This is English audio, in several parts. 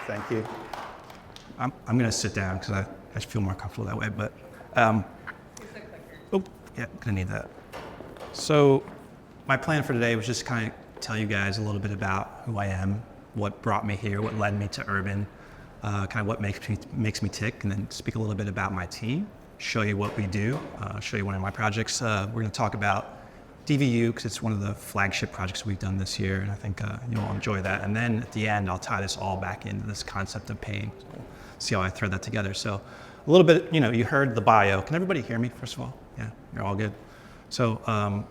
Thank you. I'm going to sit down because I just feel more comfortable that way, but, oh, yeah, going to need that. So my plan for today was just kind of tell you guys a little bit about who I am, what brought me here, what led me to urban, kind of what makes me tick, and then speak a little bit about my team, show you what we do, show you one of my projects. We're going to talk about DVU because it's one of the flagship projects we've done this year, and I think you'll enjoy that. And then at the end, I'll tie this all back into this concept of pain. So we'll see how I thread that together. So a little bit, you heard the bio. Can everybody hear me, first of all? Yeah, you're all good. So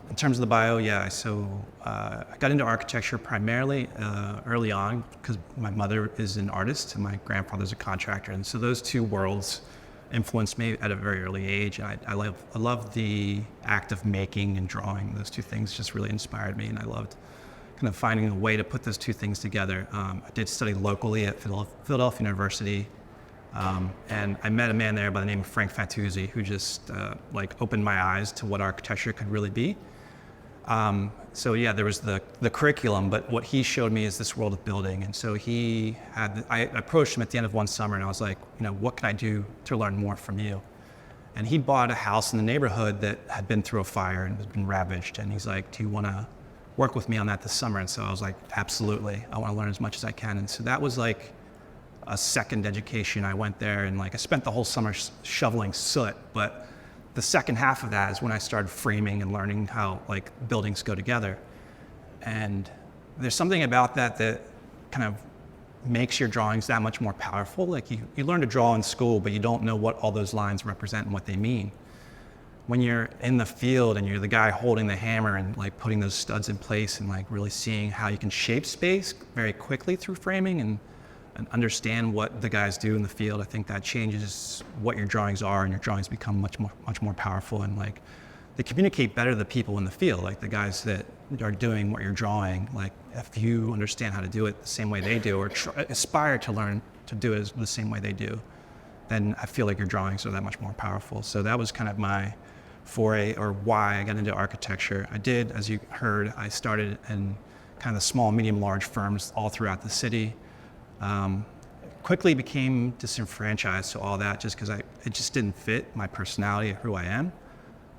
in terms of the bio, I got into architecture primarily early on because my mother is an artist and my grandfather's a contractor. And so those two worlds influenced me at a very early age. And I love the act of making and drawing. Those two things just really inspired me, and I loved kind of finding a way to put those two things together. I did study locally at Philadelphia University, and I met a man there by the name of Frank Fantuzzi who just opened my eyes to what architecture could really be. There was the curriculum, but what he showed me is this world of building. And so I approached him at the end of one summer and I was like, what can I do to learn more from you? And he bought a house in the neighborhood that had been through a fire and had been ravaged. And he's like, do you want to work with me on that this summer? And so I was like, absolutely. I want to learn as much as I can. And so that was like a second education. I went there and I spent the whole summer shoveling soot, but the second half of that is when I started framing and learning how buildings go together. And there's something about that kind of makes your drawings that much more powerful. You learn to draw in school, but you don't know what all those lines represent and what they mean. When you're in the field and you're the guy holding the hammer and putting those studs in place and really seeing how you can shape space very quickly through framing and understand what the guys do in the field, I think that changes what your drawings are, and your drawings become much more powerful, and they communicate better to the people in the field, the guys that are doing what you're drawing. If you understand how to do it the same way they do, or aspire to learn to do it the same way they do, then I feel like your drawings are that much more powerful. So that was kind of my foray, or why I got into architecture. I did, as you heard, I started in kind of the small, medium, large firms all throughout the city. Quickly became disenfranchised to all that just because it just didn't fit my personality or who I am.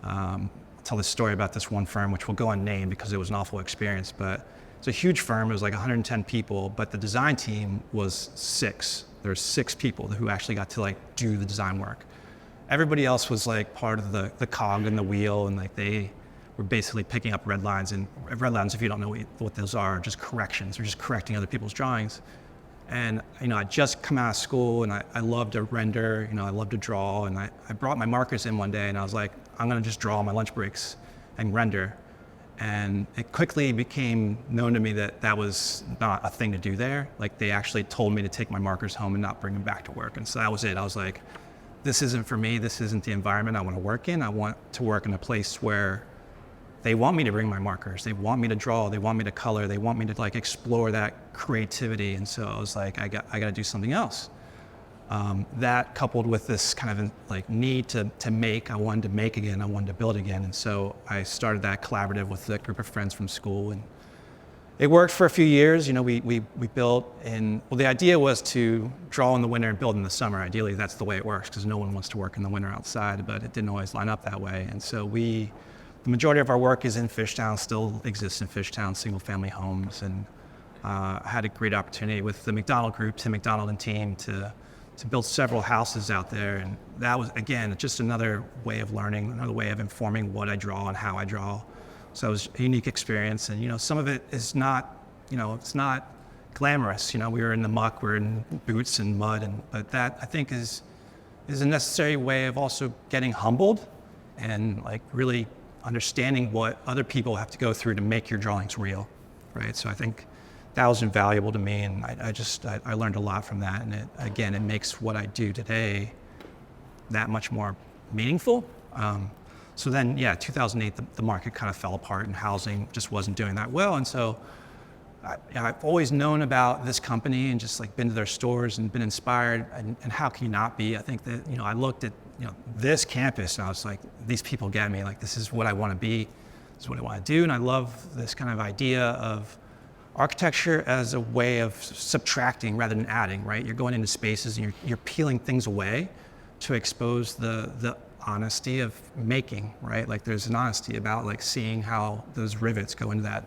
I'll tell this story about this one firm, which will go unnamed because it was an awful experience, but it's a huge firm. It was 110 people, but the design team was 6. There's 6 people who actually got to do the design work. Everybody else was part of the cog in the wheel, and they were basically picking up red lines. And red lines, if you don't know what those are just corrections. They're just correcting other people's drawings. And I just come out of school, and I love to render, I love to draw, and I brought my markers in one day, and I was like, I'm gonna just draw on my lunch breaks and render. And it quickly became known to me that was not a thing to do there. They actually told me to take my markers home and not bring them back to work. And so that was it. I was like, this isn't for me. This isn't the environment I want to work in. I want to work in a place where they want me to bring my markers. They want me to draw. They want me to color. They want me to explore that creativity. And so I was like, I got to do something else. That coupled with this kind of need to make, I wanted to make again. I wanted to build again. And so I started that collaborative with a group of friends from school, and it worked for a few years. We built the idea was to draw in the winter and build in the summer. Ideally, that's the way it works because no one wants to work in the winter outside, but it didn't always line up that way. And so the majority of our work is in Fishtown, still exists in Fishtown, single-family homes, and had a great opportunity with the McDonald Group, Tim McDonald and team, to build several houses out there. And that was, again, just another way of learning, another way of informing what I draw and how I draw. So it was a unique experience, and some of it is not, it's not glamorous. We were in the muck, we're in boots and mud, but that I think is a necessary way of also getting humbled and really understanding what other people have to go through to make your drawings real, right? So I think that was invaluable to me, and I learned a lot from that. And it makes what I do today that much more meaningful. So then, 2008, the market kind of fell apart, and housing just wasn't doing that well. And so I've always known about this company and just been to their stores and been inspired. And how can you not be? I think that, I looked at, this campus, and I was like, these people get me. This is what I want to be. This is what I want to do. And I love this kind of idea of architecture as a way of subtracting rather than adding, right? You're going into spaces and you're peeling things away to expose the honesty of making, right? Like there's an honesty about like seeing how those rivets go into that,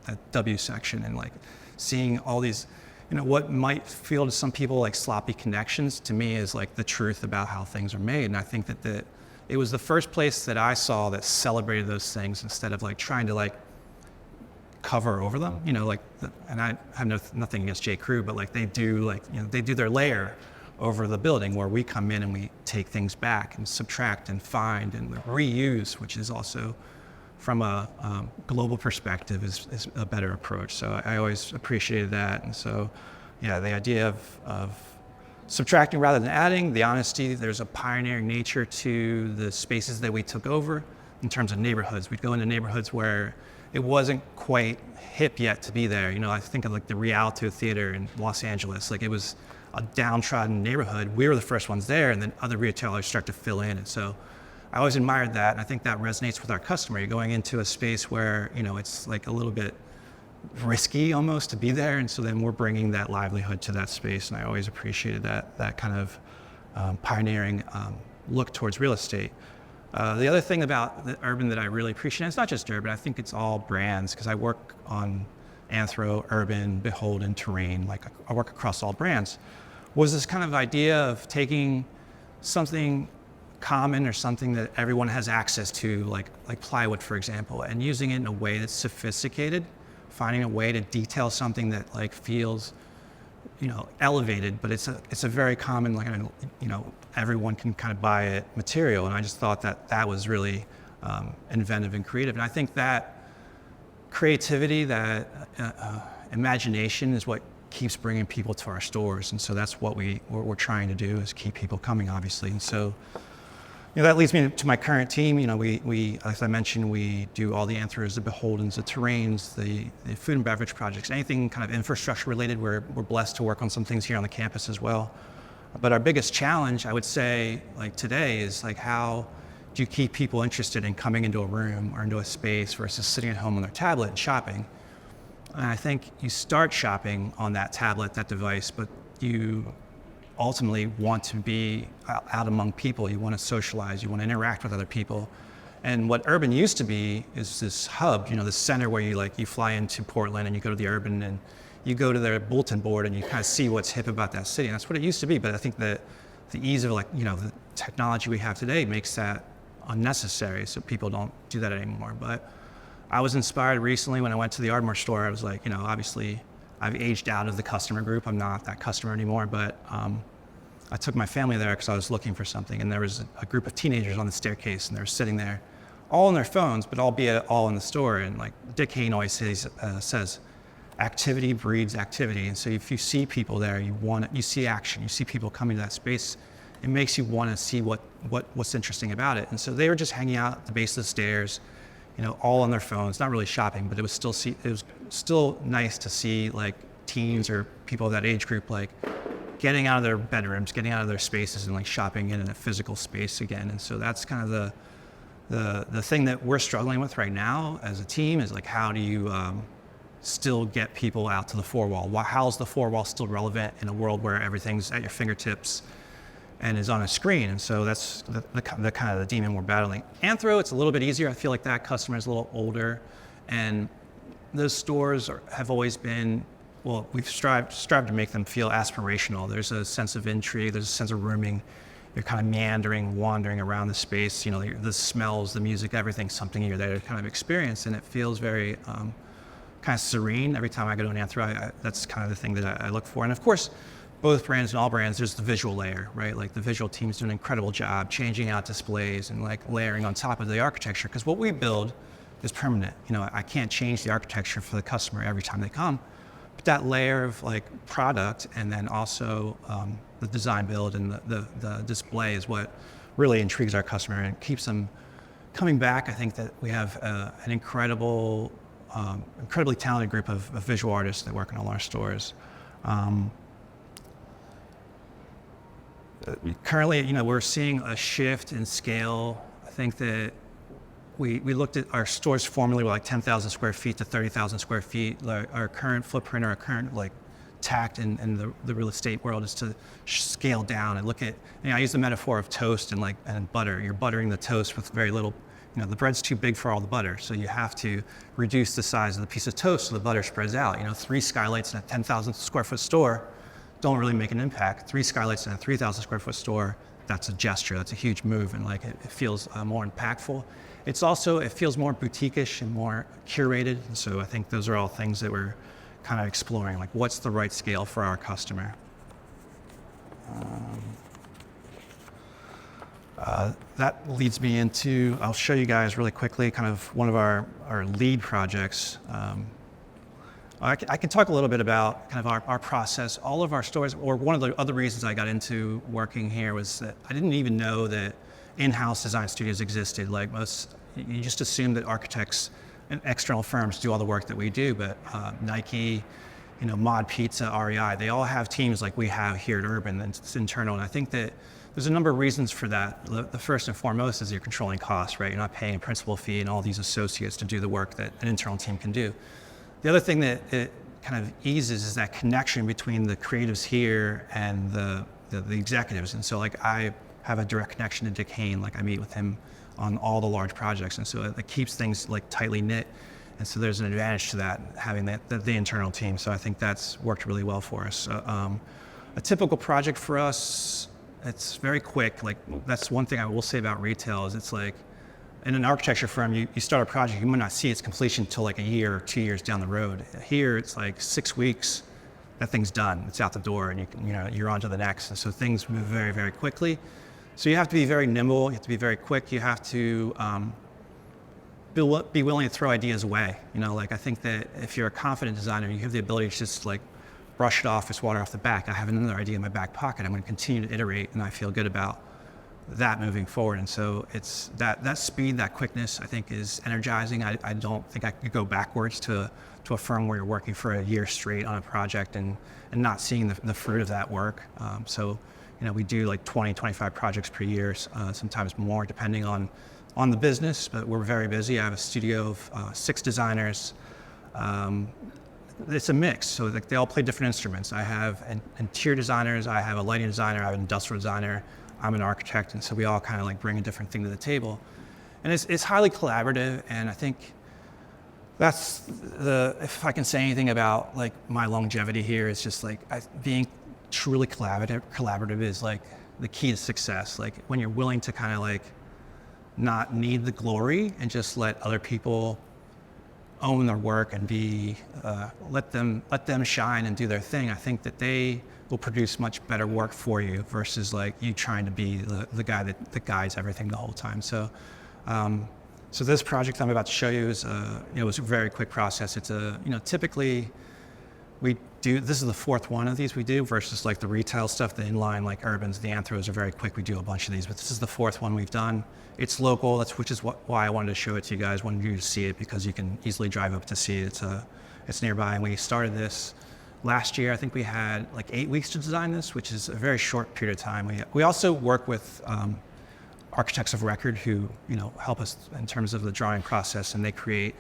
that W section, and like seeing all these, what might feel to some people like sloppy connections, to me is like the truth about how things are made. And I think that it was the first place that I saw that celebrated those things instead of like trying to like cover over them, and I have nothing against J. Crew, but like they do they do their layer over the building, where we come in and we take things back and subtract and find and reuse, which is also from a global perspective is a better approach. So I always appreciated that. And so, yeah, the idea of subtracting rather than adding, the honesty, there's a pioneering nature to the spaces that we took over in terms of neighborhoods. We'd go into neighborhoods where it wasn't quite hip yet to be there. I think of like the Rialto Theater in Los Angeles. Like it was a downtrodden neighborhood. We were the first ones there, and then other retailers start to fill in. And so I always admired that, and I think that resonates with our customer. You're going into a space where, it's like a little bit risky almost to be there, and so then we're bringing that livelihood to that space, and I always appreciated that kind of pioneering look towards real estate. The other thing about the urban that I really appreciate, and it's not just urban, I think it's all brands, because I work on Anthro, urban, beholden, terrain, like I work across all brands, was this kind of idea of taking something common or something that everyone has access to, like plywood, for example, and using it in a way that's sophisticated, finding a way to detail something that like feels, elevated, but it's a very common, like, everyone can kind of buy it material. And I just thought that was really inventive and creative. And I think that creativity, that imagination is what keeps bringing people to our stores. And so that's what we're trying to do, is keep people coming, obviously. And so, that leads me to my current team. We, as I mentioned, we do all the Anthros, the beholdens, the terrains, the food and beverage projects, anything kind of infrastructure related. We're blessed to work on some things here on the campus as well. But our biggest challenge, I would say, like today, is like, how do you keep people interested in coming into a room or into a space versus sitting at home on their tablet and shopping? And I think you start shopping on that tablet, that device, but you ultimately want to be out among people. You want to socialize, you want to interact with other people. And what urban used to be is this hub, this center where you fly into Portland and you go to the urban and you go to their bulletin board and you kind of see what's hip about that city. And that's what it used to be. But I think that the ease of the technology we have today makes that unnecessary, so people don't do that anymore. But I was inspired recently when I went to the Ardmore store. I was like, obviously I've aged out of the customer group. I'm not that customer anymore, but I took my family there because I was looking for something, and there was a group of teenagers on the staircase, and they were sitting there, all on their phones, but albeit all in the store. And like Dick Hayne always says, activity breeds activity. And so if you see people there, you see action, you see people coming to that space, it makes you want to see what's interesting about it. And so they were just hanging out at the base of the stairs, all on their phones, not really shopping, but it was still nice to see like teens or people of that age group like getting out of their bedrooms, getting out of their spaces, and like shopping in a physical space again. And so that's kind of the thing that we're struggling with right now as a team, is like, how do you still get people out to the four wall? How's the four wall still relevant in a world where everything's at your fingertips and is on a screen? And so that's the kind of the demon we're battling. Anthro, it's a little bit easier. I feel like that customer is a little older, and those stores have always been, well, we've strived to make them feel aspirational. There's a sense of intrigue, there's a sense of rooming. You're kind of meandering, wandering around the space, the smells, the music, everything's something you're there to kind of experience, and it feels very kind of serene. Every time I go to an Anthro, that's kind of the thing that I look for. And of course, both brands and all brands, there's the visual layer, right? Like the visual team's doing an incredible job changing out displays and like layering on top of the architecture, because what we build is permanent. I can't change the architecture for the customer every time they come. But that layer of like product, and then also the design build and the display, is what really intrigues our customer and keeps them coming back. I think that we have an incredibly talented group of visual artists that work in all our stores. Currently, we're seeing a shift in scale. I think that we looked at our stores formerly were like 10,000 square feet to 30,000 square feet. Like our current footprint, our current like tact in the real estate world is to scale down and look at, I use the metaphor of toast and butter. You're buttering the toast with very little, the bread's too big for all the butter. So you have to reduce the size of the piece of toast so the butter spreads out. 3 skylights in a 10,000 square foot store don't really make an impact. 3 skylights in a 3,000 square foot store, that's a gesture, that's a huge move, and like it feels more impactful. It feels more boutique-ish and more curated. And so I think those are all things that we're kind of exploring, like what's the right scale for our customer. That leads me into, I'll show you guys really quickly, kind of one of our lead projects. I can talk a little bit about kind of our process. All of our stores, or one of the other reasons I got into working here was that I didn't even know that in-house design studios existed. Like you just assume that architects and external firms do all the work that we do, but Nike, Mod Pizza, REI, they all have teams like we have here at Urban, and it's internal. And I think that there's a number of reasons for that. The first and foremost is you're controlling costs, right? You're not paying a principal fee and all these associates to do the work that an internal team can do. The other thing that it kind of eases is that connection between the creatives here and the executives. And so like I have a direct connection to Dick Hayne, like I meet with him on all the large projects. And so it keeps things like tightly knit. And so there's an advantage to that, having the internal team. So I think that's worked really well for us. A typical project for us, it's very quick. Like that's one thing I will say about retail is it's like, in an architecture firm, you start a project, you might not see its completion until like a year or 2 years down the road. Here, it's like 6 weeks, that thing's done. It's out the door, and you're on to the next. And so things move very, very quickly. So you have to be very nimble. You have to be very quick. You have to be willing to throw ideas away. Like I think that if you're a confident designer, you have the ability to just like brush it off, as water off the back. I have another idea in my back pocket. I'm going to continue to iterate, and I feel good about that moving forward. And so it's that speed, that quickness, I think is energizing. I don't think I could go backwards to a firm where you're working for a year straight on a project and not seeing the fruit of that work. So we do like 20, 25 projects per year, sometimes more depending on the business, but we're very busy. I have a studio of 6 designers. It's a mix, so like they all play different instruments. I have interior designers, I have a lighting designer, I have an industrial designer, I'm an architect, and so we all kind of like bring a different thing to the table. And it's highly collaborative, and I think that's if I can say anything about like my longevity here, it's just like being truly collaborative is like the key to success. Like when you're willing to kind of like not need the glory and just let other people own their work and let them shine and do their thing, I think that they will produce much better work for you versus like you trying to be the guy that guides everything the whole time. So this project I'm about to show you is it was a very quick process. It's typically this is the 4th one of these we do versus like the retail stuff, the inline like Urbans, the Anthros are very quick. We do a bunch of these, but this is the 4th one we've done. It's local, which is why I wanted to show it to you guys, wanted you to see it because you can easily drive up to see it. It's nearby, and we started this last year. I think we had like 8 weeks to design this, which is a very short period of time. We also work with architects of record who help us in terms of the drawing process, and they create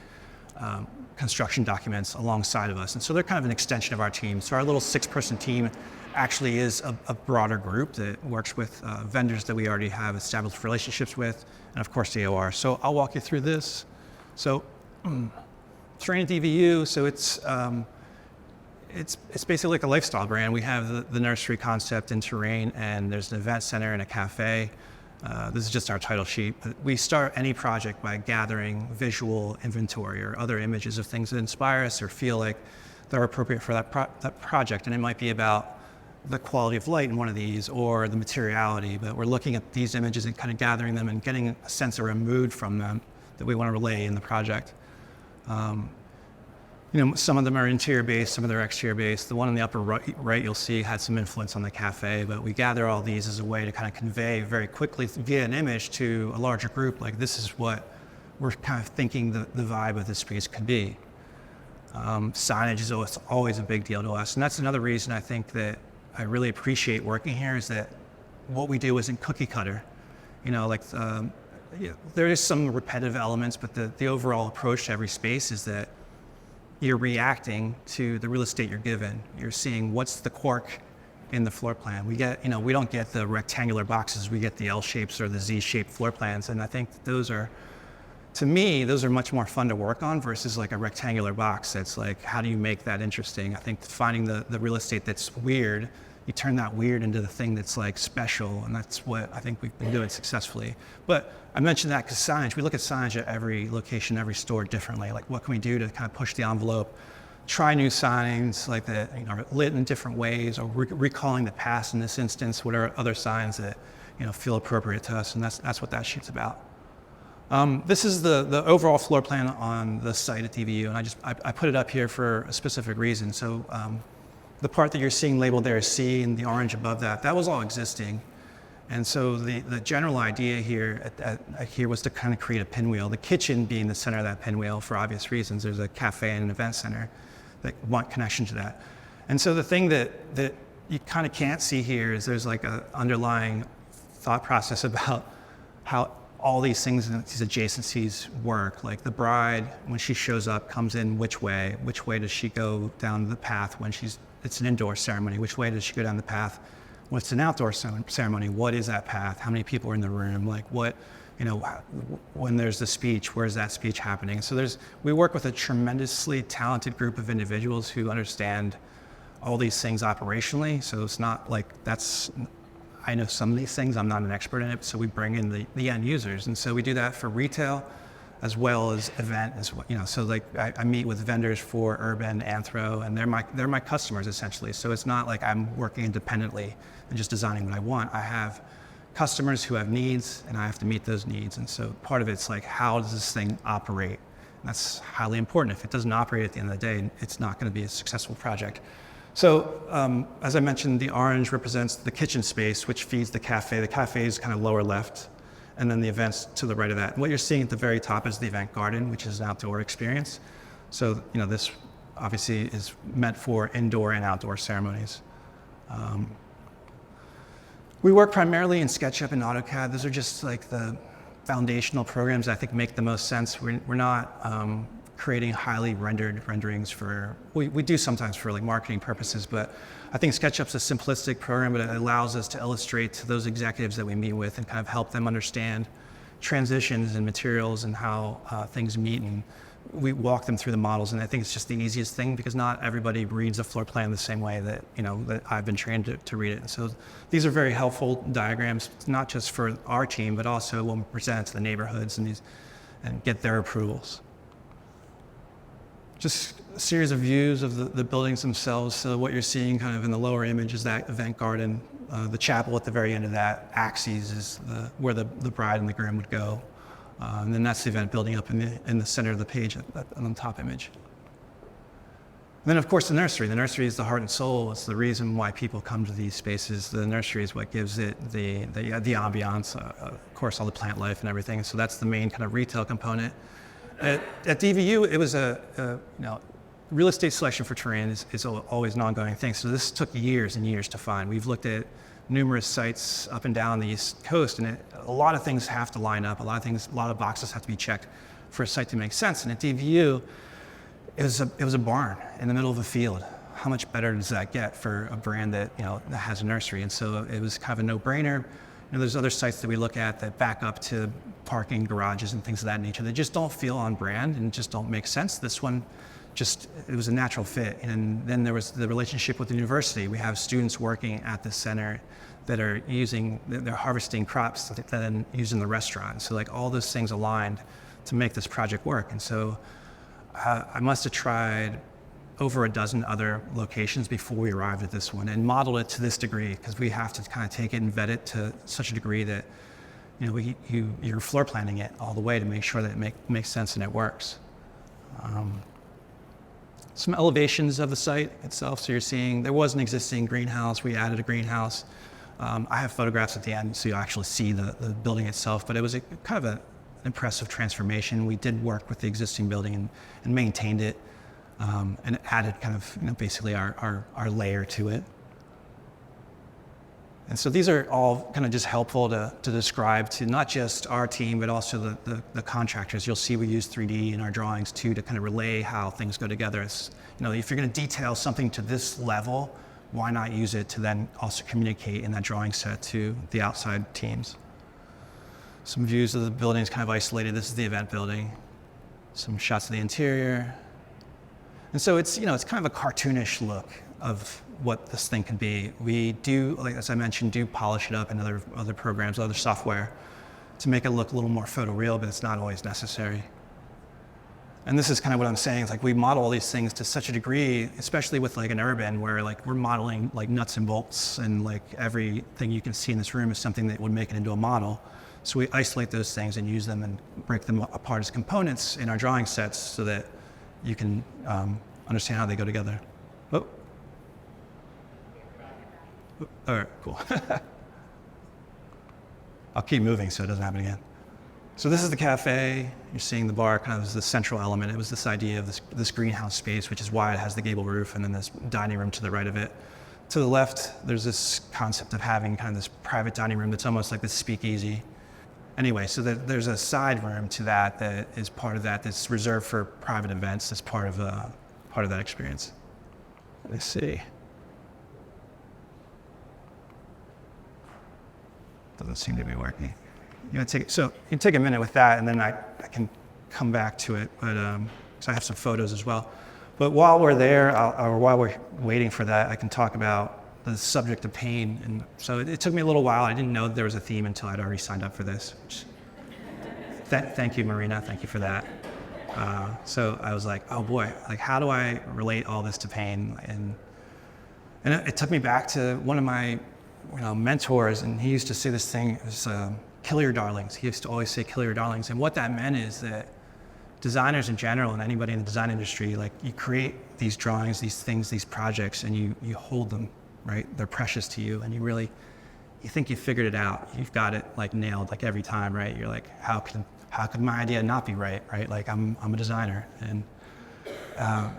construction documents alongside of us. And so they're kind of an extension of our team. So our little 6-person team actually is a broader group that works with vendors that we already have established relationships with, and of course the OR. So I'll walk you through this. So Terrain DVU, so it's basically like a lifestyle brand. We have the nursery concept in Terrain, and there's an event center and a cafe. This is just our title sheet. But we start any project by gathering visual inventory or other images of things that inspire us or feel like they're appropriate for that project. And it might be about the quality of light in one of these or the materiality, but we're looking at these images and kind of gathering them and getting a sense or a mood from them that we want to relay in the project. Some of them are interior based, some of them are exterior based. The one in the upper right you'll see had some influence on the cafe, but we gather all these as a way to kind of convey very quickly via an image to a larger group, like this is what we're kind of thinking the vibe of this space could be. Signage is always a big deal to us, and that's another reason I think that I really appreciate working here is that what we do isn't cookie cutter. there is some repetitive elements, but the overall approach to every space is that you're reacting to the real estate you're given. You're seeing what's the quirk in the floor plan. We don't get the rectangular boxes, we get the L shapes or the Z shaped floor plans. And I think to me, those are much more fun to work on versus like a rectangular box that's like, how do you make that interesting? I think finding the real estate that's weird, you turn that weird into the thing that's like special, and that's what I think we've been doing successfully. But I mentioned that because signage, we look at signage at every location, every store differently. Like what can we do to kind of push the envelope, try new signs like that, are lit in different ways, or recalling the past in this instance. What are other signs that feel appropriate to us? And that's what that sheet's about. This is the overall floor plan on the site at DVU, and I put it up here for a specific reason. So the part that you're seeing labeled there is C, and the orange above that was all existing. And so the general idea here here was to kind of create a pinwheel, the kitchen being the center of that pinwheel for obvious reasons. There's a cafe and an event center that want connection to that. And so the thing that you kind of can't see here is there's like an underlying thought process about how all these things and these adjacencies work. Like the bride, when she shows up, comes in which way does she go down the path when it's an indoor ceremony? Which way does she go down the path? What's an outdoor ceremony? What is that path? How many people are in the room? Like when there's the speech, where's that speech happening? So we work with a tremendously talented group of individuals who understand all these things operationally. So it's not like I know some of these things, I'm not an expert in it, so we bring in the end users. And so we do that for retail as well as event as well. So like I meet with vendors for urban, anthro, and they're my customers essentially. So it's not like I'm working independently and just designing what I want. I have customers who have needs and I have to meet those needs. And so part of it's like, how does this thing operate? And that's highly important. If it doesn't operate at the end of the day, it's not going to be a successful project. So as I mentioned, the orange represents the kitchen space, which feeds the cafe. The cafe is kind of lower left, and then the events to the right of that. And what you're seeing at the very top is the event garden, which is an outdoor experience. So this obviously is meant for indoor and outdoor ceremonies. We work primarily in SketchUp and AutoCAD. Those are just like the foundational programs I think make the most sense. We're not creating highly rendered renderings we do sometimes for like marketing purposes, but I think SketchUp's a simplistic program, but it allows us to illustrate to those executives that we meet with and kind of help them understand transitions and materials and how things meet, and we walk them through the models. And I think it's just the easiest thing because not everybody reads a floor plan the same way that that I've been trained to read it. And so these are very helpful diagrams, not just for our team, but also when we present it to the neighborhoods and get their approvals. Just a series of views of the buildings themselves. So what you're seeing kind of in the lower image is that event garden. The chapel at the very end of that axis is where the bride and the groom would go. And then that's the event building up in the center of the page on the top image. And then of course the nursery. The nursery is the heart and soul. It's the reason why people come to these spaces. The nursery is what gives it the ambiance, of course all the plant life and everything. So that's the main kind of retail component. At DVU, it was real estate selection for terrain is always an ongoing thing. So this took years and years to find. We've looked at numerous sites up and down the East Coast, and a lot of things have to line up. A lot of boxes have to be checked for a site to make sense. And at DVU, it was a barn in the middle of a field. How much better does that get for a brand that that has a nursery? And so it was kind of a no-brainer. There's other sites that we look at that back up to parking garages and things of that nature that just don't feel on brand and just don't make sense. This one it was a natural fit. And then there was the relationship with the university. We have students working at the center that are they're harvesting crops that then use in the restaurant. So like all those things aligned to make this project work. And so I must have tried over a dozen other locations before we arrived at this one and modeled it to this degree, because we have to kind of take it and vet it to such a degree that you're floor planning it all the way to make sure that it makes sense and it works. Some elevations of the site itself. So you're seeing there was an existing greenhouse. We added a greenhouse. I have photographs at the end so you actually see the building itself, but it was kind of an impressive transformation. We did work with the existing building and maintained it. And added kind of basically our layer to it. And so these are all kind of just helpful to describe to not just our team, but also the contractors. You'll see we use 3D in our drawings too to kind of relay how things go together. It's, if you're going to detail something to this level, why not use it to then also communicate in that drawing set to the outside teams? Some views of the building is kind of isolated. This is the event building. Some shots of the interior. And so it's, it's kind of a cartoonish look of what this thing can be. We do, like as I mentioned, do polish it up in other programs, other software to make it look a little more photoreal, but it's not always necessary. And this is kind of what I'm saying. It's like we model all these things to such a degree, especially with like an urban where like we're modeling like nuts and bolts and like everything you can see in this room is something that would make it into a model. So we isolate those things and use them and break them apart as components in our drawing sets so that you can understand how they go together. Oh. All right, cool. I'll keep moving so it doesn't happen again. So this is the cafe. You're seeing the bar kind of as the central element. It was this idea of this greenhouse space, which is why it has the gable roof, and then this dining room to the right of it. To the left, there's this concept of having kind of this private dining room that's almost like this speakeasy. Anyway, so there's a side room to that is part of that that's reserved for private events. That's part of that experience. Let's see. Doesn't seem to be working. You can take a minute with that, and then I can come back to it. But so I have some photos as well. But while we're there, or while we're waiting for that, I can talk about the subject of pain. And so it took me a little while. I didn't know there was a theme until I'd already signed up for this. Thank you, Marina. Thank you for that. So I was like, oh boy, like how do I relate all this to pain? And it took me back to one of my mentors, and he used to say this thing, it was kill your darlings. He used to always say kill your darlings. And what that meant is that designers in general and anybody in the design industry, like you create these drawings, these things, these projects, and you hold them, right? They're precious to you, and you think you figured it out. You've got it like nailed like every time, right? You're like, how could my idea not be right? Like I'm a designer, and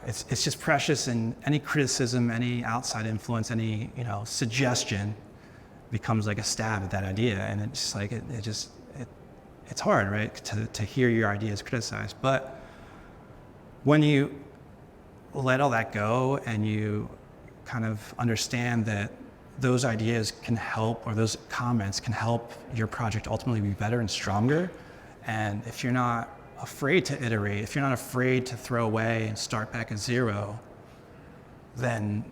it's just precious, and any criticism, any outside influence, any suggestion becomes like a stab at that idea, and it's like it's hard, right, to hear your ideas criticized. But when you let all that go and you kind of understand that those ideas can help, or those comments can help your project ultimately be better and stronger, and if you're not afraid to iterate, if you're not afraid to throw away and start back at zero, then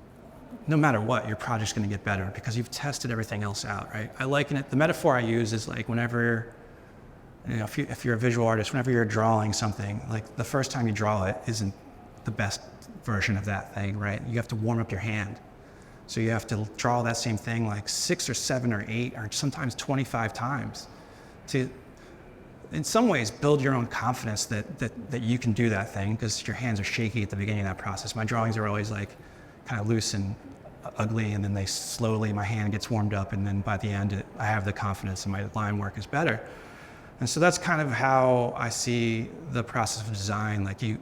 no matter what, your project's going to get better because you've tested everything else out, right? I liken it, the metaphor I use is like whenever, if you're a visual artist, whenever you're drawing something, like the first time you draw it isn't the best version of that thing, right? You have to warm up your hand. So you have to draw that same thing like 6 or 7 or 8 or sometimes 25 times to, in some ways, build your own confidence that you can do that thing, because your hands are shaky at the beginning of that process. My drawings are always like kind of loose and ugly, and then my hand gets warmed up, and then by the end I have the confidence and my line work is better. And so that's kind of how I see the process of design. Like you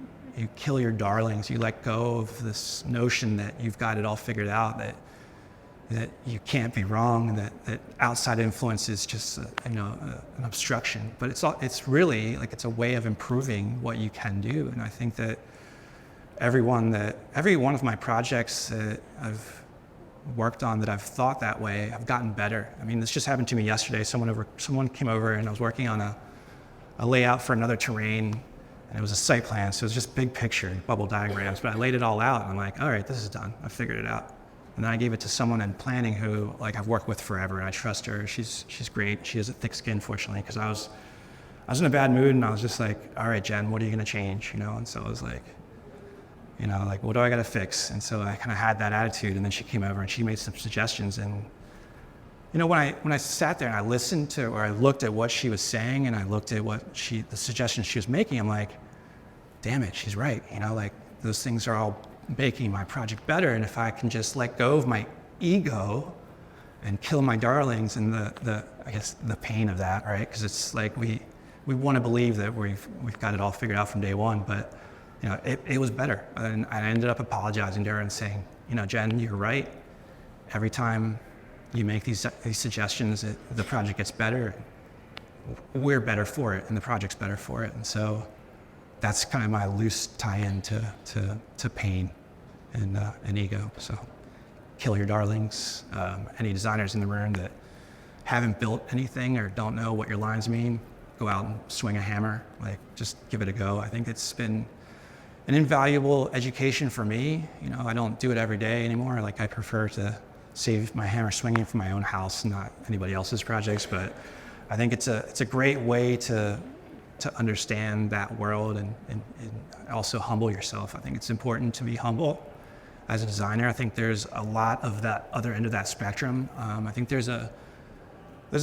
kill your darlings, you let go of this notion that you've got it all figured out, that you can't be wrong, that outside influence is just an obstruction. But it's really like it's a way of improving what you can do. And I think that every one of my projects that I've worked on that I've thought that way, I've gotten better. I mean, this just happened to me yesterday. Someone came over, and I was working on a layout for another terrain, and it was a site plan, so it was just big picture, bubble diagrams, but I laid it all out, and I'm like, all right, this is done. I figured it out. And then I gave it to someone in planning who I've worked with forever, and I trust her. She's great. She has a thick skin, fortunately, because I was in a bad mood, and I was just like, all right, Jen, what are you gonna change? And so I was like, what do I gotta fix? And so I kind of had that attitude, and then she came over and she made some suggestions. And when I sat there and I listened to, or I looked at what she was saying, and I looked at the suggestions she was making, I'm like, damn it, she's right. Those things are all making my project better. And if I can just let go of my ego and kill my darlings and the pain of that, right? Because it's like we want to believe that we've got it all figured out from day one, but it was better. And I ended up apologizing to her and saying, Jen, you're right. Every time you make these suggestions, the project gets better. We're better for it, and the project's better for it. And so that's kind of my loose tie-in to pain and ego. So kill your darlings. Any designers in the room that haven't built anything or don't know what your lines mean, go out and swing a hammer. Like, just give it a go. I think it's been an invaluable education for me. You know, I don't do it every day anymore. Like, I prefer to save my hammer swinging for my own house, not anybody else's projects. But I think it's a great way to understand that world and also humble yourself. I think it's important to be humble as a designer. I think there's a lot of that other end of that spectrum. I think there's a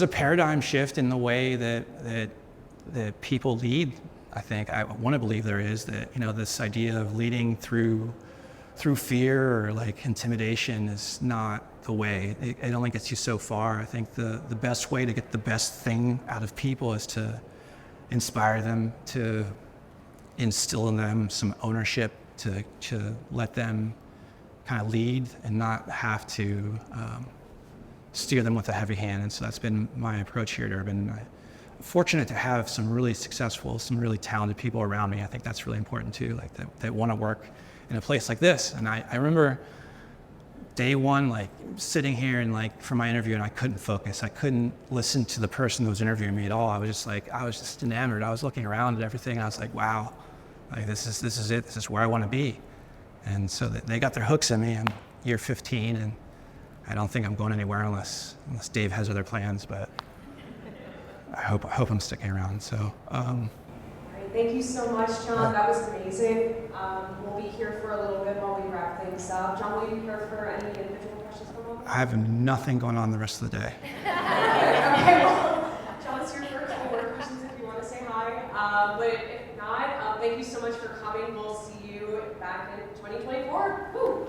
paradigm shift in the way that people lead. I think I want to believe there is, that, you know, this idea of leading through fear or like intimidation is not the way. It only gets you so far. I think the best way to get the best thing out of people is to inspire them, to instill in them some ownership, to let them kind of lead and not have to steer them with a heavy hand. And so that's been my approach here at Urban. I'm fortunate to have some really successful, some really talented people around me. I think that's really important too, like that want to work in a place like this. And I remember day one, like sitting here and like for my interview, and I couldn't focus. I couldn't listen to the person who was interviewing me at all. I was just enamored. I was looking around at everything. I was like, wow, like this is it. This is where I want to be. And so they got their hooks in me. I'm year 15, and I don't think I'm going anywhere unless Dave has other plans, but I hope I'm sticking around. So, all right, thank you so much, John. That was amazing. We'll be here for a little bit while we wrap things up. John, will you be here for any individual questions from all? I have nothing going on the rest of the day. Okay, well, John's here for a couple more questions if you want to say hi. But if not, thank you so much for coming. We'll see you back in 2024. Woo.